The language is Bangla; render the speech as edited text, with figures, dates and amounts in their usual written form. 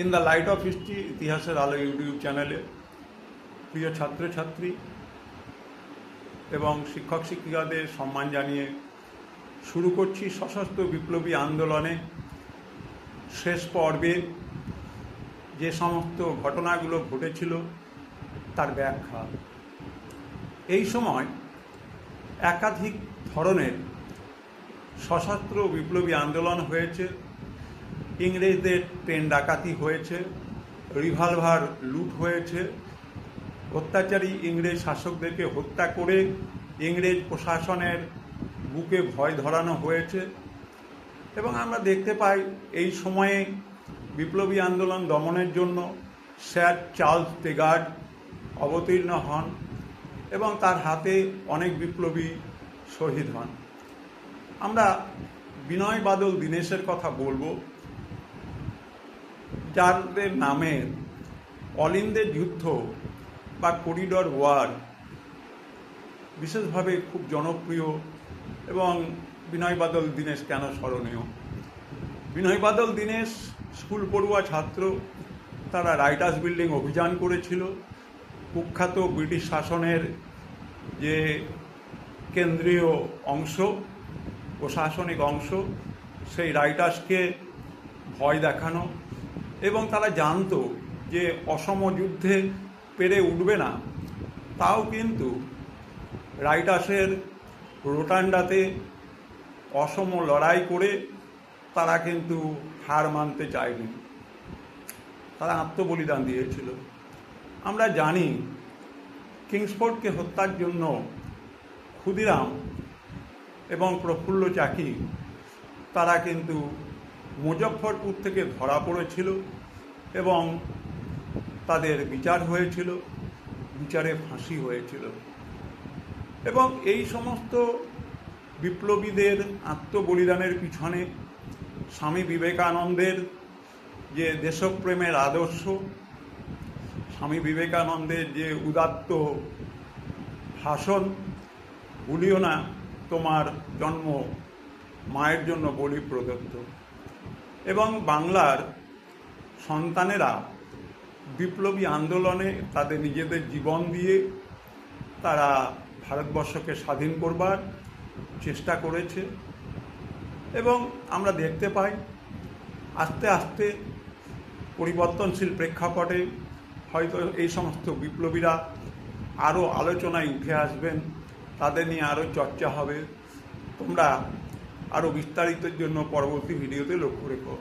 In the light off history ইতিহাসের আলো ইউটিউব চ্যানেলে প্রিয় ছাত্রছাত্রী এবং শিক্ষক শিক্ষিকাদের সম্মান জানিয়ে শুরু করছি সশস্ত্র বিপ্লবী আন্দোলনে শেষ পর্বে যে সমস্ত ঘটনাগুলো ঘটেছিল তার ব্যাখ্যা। এই সময় একাধিক ধরনের সশস্ত্র বিপ্লবী আন্দোলন হয়েছে, ইংরেজদের ট্রেন ডাকাতি হয়েছে, রিভলভার লুট হয়েছে, অত্যাচারী ইংরেজ শাসকদেরকে হত্যা করে ইংরেজ প্রশাসনের বুকে ভয় ধরানো হয়েছে। এবং আমরা দেখতে পাই এই সময়ে বিপ্লবী আন্দোলন দমনের জন্য স্যার চার্লস টেগার্ড অবতীর্ণ হন এবং তার হাতে অনেক বিপ্লবী শহীদ হন। আমরা বিনয় বাদল দীনেশের কথা বলবো, যাদের নামে অলিন্দের যুদ্ধ বা করিডর ওয়ার বিশেষভাবে খুব জনপ্রিয়। এবং বিনয় বাদল দীনেশ কেন স্মরণীয়? বিনয় বাদল দীনেশ স্কুল পড়ুয়া ছাত্র, তারা রাইটার্স বিল্ডিং অভিযান করেছিল। কুখ্যাত ব্রিটিশ শাসনের যে কেন্দ্রীয় অংশ, প্রশাসনিক অংশ, সেই রাইটার্সকে ভয় দেখানো, এবং তারা জানতো যে অসম যুদ্ধে পেরে উঠবে না, তাও কিন্তু রাইটার্সের রোটান্ডাতে অসম লড়াই করে তারা কিন্তু হার মানতে চায়নি, তারা আত্মবলিদান দিয়েছিল। আমরা জানি কিংসফোর্ডকে হত্যার জন্য ক্ষুদিরাম এবং প্রফুল্ল চাকি তারা কিন্তু মুজফ্ফরপুর থেকে ধরা পড়েছিল এবং তাদের বিচার হয়েছিল, বিচারে ফাঁসি হয়েছিল। এবং এই সমস্ত বিপ্লবীদের আত্মবলিদানের পিছনে স্বামী বিবেকানন্দের যে দেশপ্রেমের আদর্শ, স্বামী বিবেকানন্দের যে উদাত্ত ভাষণ, ভুলিও না তোমার জন্ম মায়ের জন্য বলি প্রদত্ত, এবং বাংলার সন্তানেরা বিপ্লবী আন্দোলনে তাদের নিজেদের জীবন দিয়ে তারা ভারতবর্ষকে স্বাধীন করবার চেষ্টা করেছে। এবং আমরা দেখতে পাই আস্তে আস্তে পরিবর্তনশীল প্রেক্ষাপটে হয়তো এই সমস্ত বিপ্লবীরা আরও আলোচনায় উঠে আসবেন, তাদের নিয়ে আরও চর্চা হবে। তোমরা আরও বিস্তারিতের জন্য পরবর্তী ভিডিওতে লক্ষ্য রেখো।